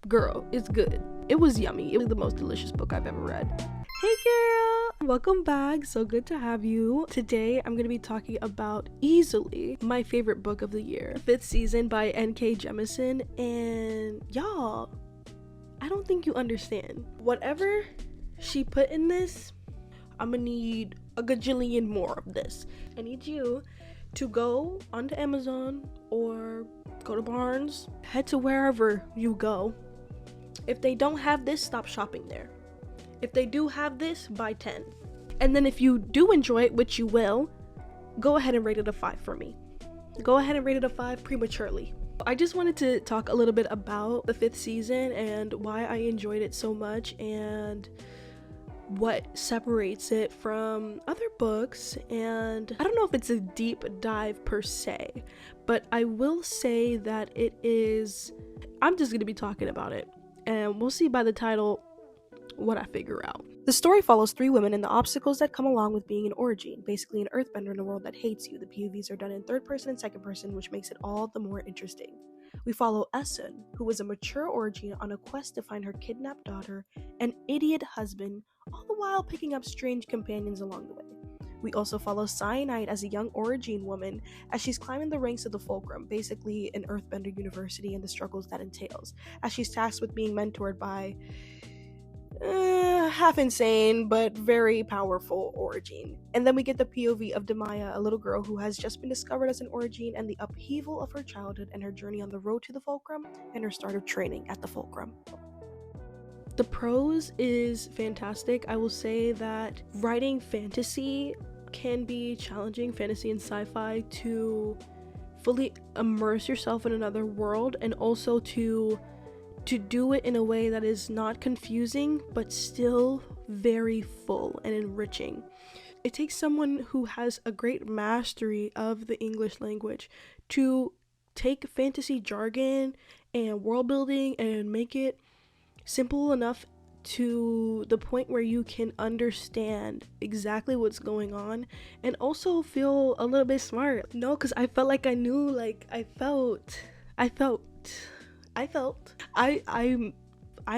Girl, it's good. It was yummy. It was the most delicious book I've ever read. Hey girl, welcome back. So good to have you. Today I'm going to be talking about easily my favorite book of the year, 5th Season by N.K. Jemisin. And y'all, I don't think you understand. Whatever she put in this, I'm gonna need a gajillion more of this. I need you to go onto Amazon or go to Barnes, head to wherever you go. If they don't have this, stop shopping there. If they do have this, buy 10. And then if you do enjoy it, which you will, go ahead and rate it a 5 for me. Go ahead and rate it a 5 prematurely. I just wanted to talk a little bit about the 5th season and why I enjoyed it so much and what separates it from other books. And I don't know if it's a deep dive per se, but I will say that it is. I'm just going to be talking about it, and we'll see by the title what I figure out. The story follows 3 women and the obstacles that come along with being an origin, basically an earthbender in a world that hates you. The POVs are done in 3rd person and 2nd person, which makes it all the more interesting. We follow Esun, who is a mature origin on a quest to find her kidnapped daughter and idiot husband, all the while picking up strange companions along the way. We also follow Cyanide as a young origin woman as she's climbing the ranks of the Fulcrum, basically an earthbender university, and the struggles that entails, as she's tasked with being mentored by half insane but very powerful origin. And then we get the POV of Demaya, a little girl who has just been discovered as an origin, and the upheaval of her childhood and her journey on the road to the Fulcrum and her start of training at the Fulcrum. The prose is fantastic. I will say that writing fantasy can be challenging, fantasy and sci-fi, to fully immerse yourself in another world, and also to do it in a way that is not confusing but still very full and enriching. It takes someone who has a great mastery of the English language to take fantasy jargon and world building and make it simple enough to the point where you can understand exactly what's going on and also feel a little bit smart. No, because I felt like I knew, like I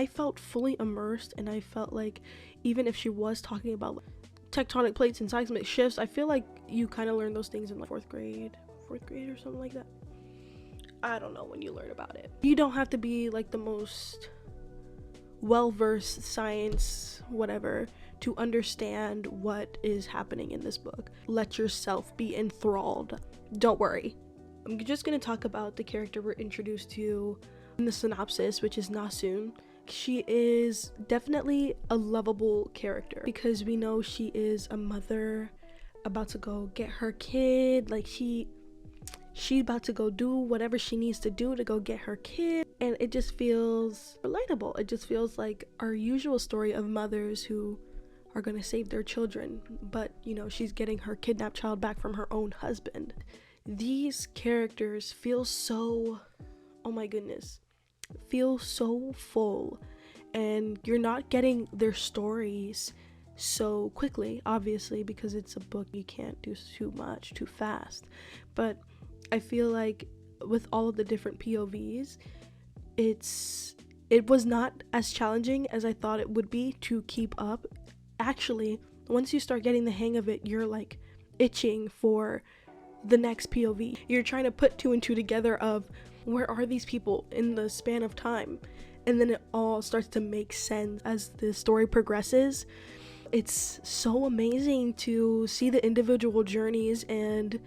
felt fully immersed, and I felt like even if she was talking about tectonic plates and seismic shifts, I feel like you kind of learn those things in like 4th grade or something like that. I don't know when you learn about it. You don't have to be like the most well-versed science whatever to understand what is happening in this book. Let yourself be enthralled. Don't worry. I'm just going to talk about the character we're introduced to in the synopsis, which is Nasun. She is definitely a lovable character because we know she is a mother about to go get her kid. Like she about to go do whatever she needs to do to go get her kid, and it just feels relatable. It just feels like our usual story of mothers who are going to save their children, but you know, she's getting her kidnapped child back from her own husband. These characters feel so, oh my goodness, feel so full, and you're not getting their stories so quickly, obviously, because it's a book. You can't do too much too fast, but I feel like with all of the different POVs, it was not as challenging as I thought it would be to keep up. Actually, once you start getting the hang of it, you're like itching for the next POV. You're trying to put 2 and 2 together of where are these people in the span of time, and then it all starts to make sense as the story progresses. It's so amazing to see the individual journeys and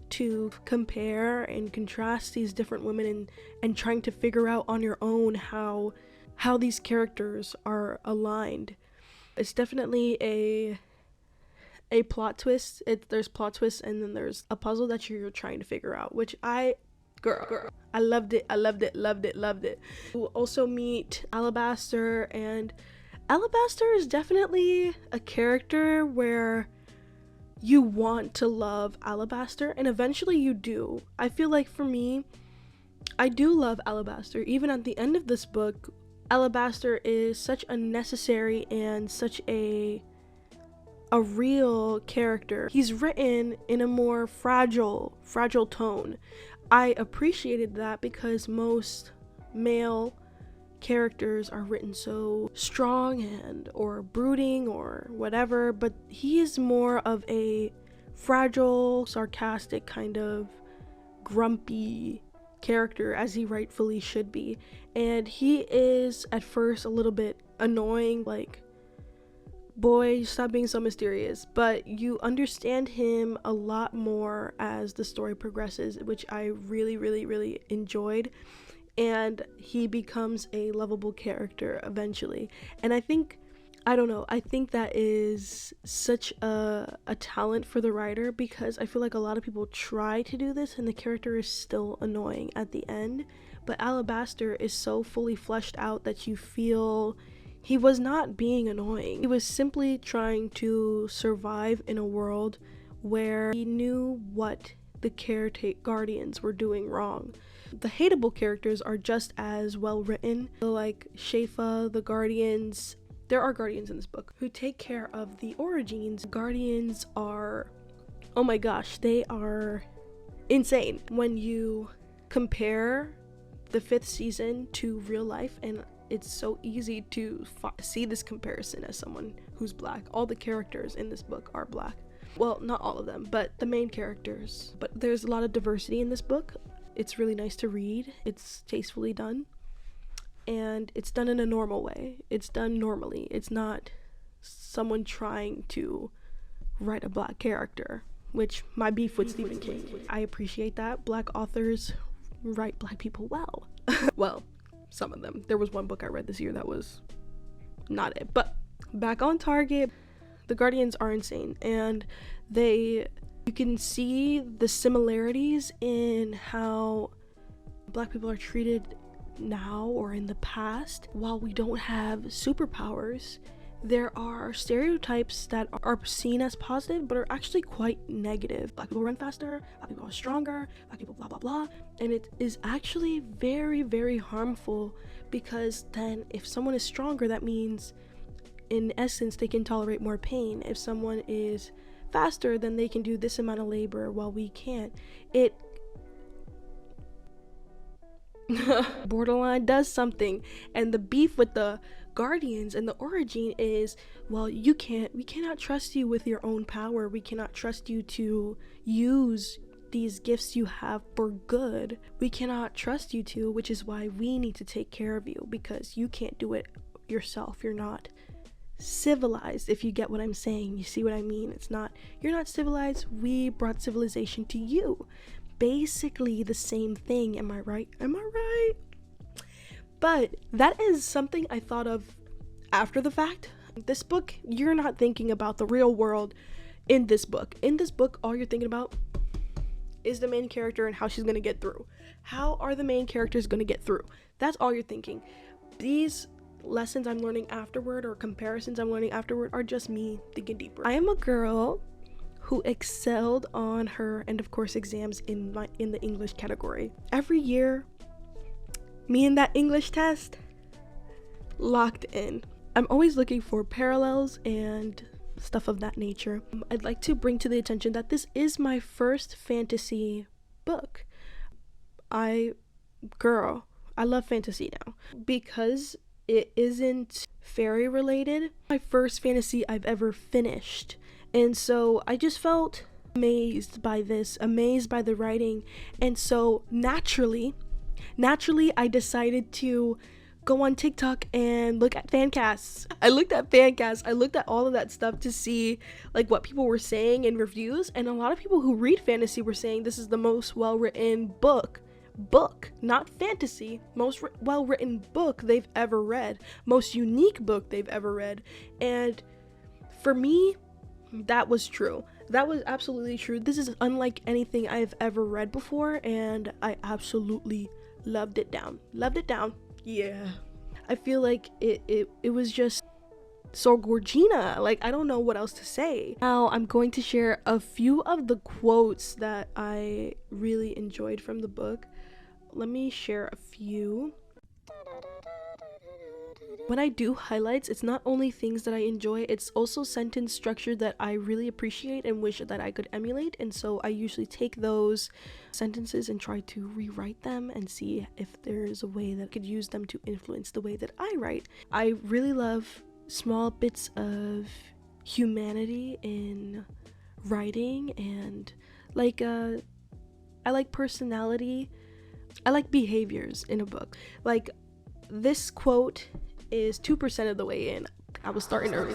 to compare and contrast these different women and trying to figure out on your own how these characters are aligned. It's definitely a plot twist. There's plot twists, and then there's a puzzle that you're trying to figure out, which I loved it. We'll also meet Alabaster, and Alabaster is definitely a character where you want to love Alabaster, and eventually you do. I feel like for me, I do love Alabaster. Even at the end of this book, Alabaster is such a necessary and such a real character. He's written in a more fragile tone. I appreciated that because most male characters are written so strong and or brooding or whatever, but he is more of a fragile, sarcastic, kind of grumpy character, as he rightfully should be. And he is at first a little bit annoying, like, boy, stop being so mysterious, but you understand him a lot more as the story progresses, which I really enjoyed. And he becomes a lovable character eventually. And I think that is such a talent for the writer, because I feel like a lot of people try to do this and the character is still annoying at the end. But Alabaster is so fully fleshed out that you feel he was not being annoying. He was simply trying to survive in a world where he knew what the guardians were doing wrong. The hateable characters are just as well written, like Shafa, the guardians. There are guardians in this book who take care of the origins. Guardians are, oh my gosh, they are insane. When you compare the 5th season to real life, and it's so easy to see this comparison as someone who's black. All the characters in this book are black. Well, not all of them, but the main characters. But there's a lot of diversity in this book. It's really nice to read. It's tastefully done. And it's done in a normal way. It's done normally. It's not someone trying to write a black character, which my beef with Stephen King. I appreciate that. Black authors write black people well. Well, some of them. There was one book I read this year that was not it. But back on target, the Guardians are insane, and you can see the similarities in how black people are treated now or in the past. While we don't have superpowers, there are stereotypes that are seen as positive but are actually quite negative. Black people run faster, black people are stronger, black people blah blah blah, and it is actually very harmful, because then if someone is stronger, that means in essence they can tolerate more pain. If someone is faster, then they can do this amount of labor while we can't. It borderline does something. And the beef with the Guardians and the origin is, well, we cannot trust you with your own power. We cannot trust you to use these gifts you have for good. We cannot trust you to, which is why we need to take care of you, because you can't do it yourself. You're not civilized, if you get what I'm saying. You see what I mean? You're not civilized. We brought civilization to you. Basically the same thing. Am I right? But that is something I thought of after the fact. This book, you're not thinking about the real world in this book. In this book, all you're thinking about is the main character and how she's gonna get through. How are the main characters gonna get through? That's all you're thinking. These lessons I'm learning afterward, or comparisons I'm learning afterward, are just me thinking deeper. I am a girl who excelled on her end of course exams in the English category. Every year, me and that English test, locked in. I'm always looking for parallels and stuff of that nature. I'd like to bring to the attention that this is my first fantasy book. I love fantasy now, because it isn't fairy related. My first fantasy I've ever finished. And so I just felt amazed by this, amazed by the writing. And so naturally, I decided to go on TikTok and look at fan casts. I looked at all of that stuff to see like what people were saying in reviews. And a lot of people who read fantasy were saying this is the most well-written book, not fantasy, most well-written book they've ever read, most unique book they've ever read. And for me, that was true. That was absolutely true. This is unlike anything I've ever read before, and I absolutely loved it down. Yeah, I feel like it was just so gorgina. Like, I don't know what else to say. Now I'm going to share a few of the quotes that I really enjoyed from the book. Let me share a few. When I do highlights, it's not only things that I enjoy, it's also sentence structure that I really appreciate and wish that I could emulate. And so I usually take those sentences and try to rewrite them and see if there's a way that I could use them to influence the way that I write. I really love small bits of humanity in writing, and I like personality. I like behaviors in a book. Like, this quote is 2% of the way in. I was starting early.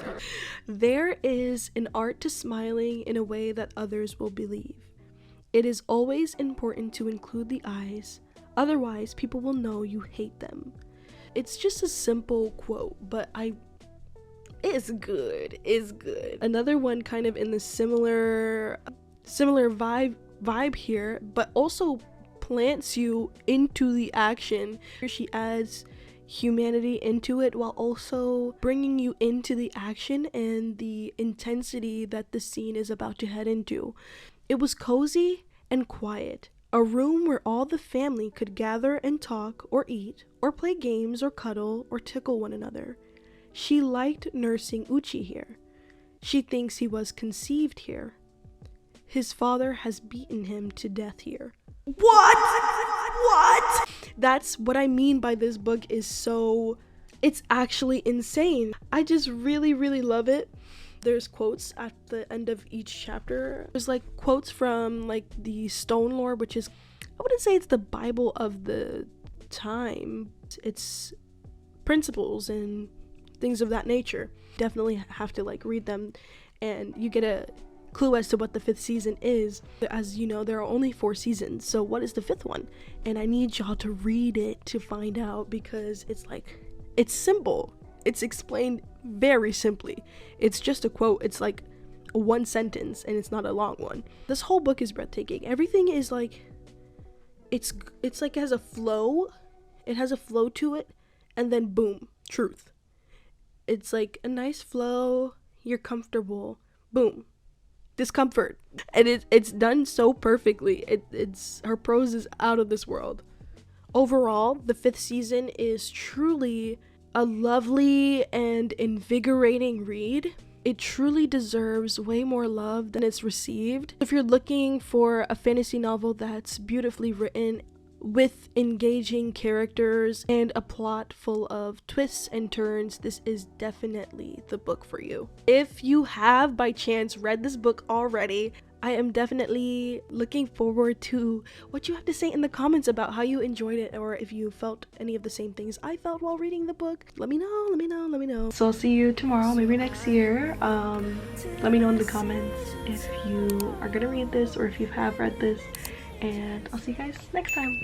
There is an art to smiling in a way that others will believe. It is always important to include the eyes, otherwise people will know you hate them. It's just a simple quote, but it's good. It's good. Another one kind of in the similar vibe here, but also plants you into the action. She adds humanity into it while also bringing you into the action and the intensity that the scene is about to head into. It was cozy and quiet, a room where all the family could gather and talk or eat or play games or cuddle or tickle one another. She liked nursing Uchi here. She thinks he was conceived here. His father has beaten him to death here. What? That's what I mean by this book is it's actually insane. I just really, really love it. There's quotes at the end of each chapter. There's like quotes from like the Stone Lore, which is, I wouldn't say it's the Bible of the time. It's principles and things of that nature. Definitely have to like read them, and you get a clue as to what the 5th season is. As you know, there are only 4 seasons, so what is the 5th one? And I need y'all to read it to find out, because it's simple. It's explained very simply. It's just a quote. It's like one sentence, and it's not a long one. This whole book is breathtaking. Everything is like, it's like it has a flow. It has a flow to it, and then boom, truth. It's like a nice flow. You're comfortable. Boom, discomfort. And it's done so perfectly. It's her prose is out of this world. Overall, the 5th season is truly a lovely and invigorating read. It truly deserves way more love than it's received. If you're looking for a fantasy novel that's beautifully written, with engaging characters and a plot full of twists and turns, this is definitely the book for you. If you have by chance read this book already, I am definitely looking forward to what you have to say in the comments about how you enjoyed it, or if you felt any of the same things I felt while reading the book. Let me know. So I'll see you tomorrow, maybe next year. Let me know in the comments if you are gonna read this or if you have read this, and I'll see you guys next time.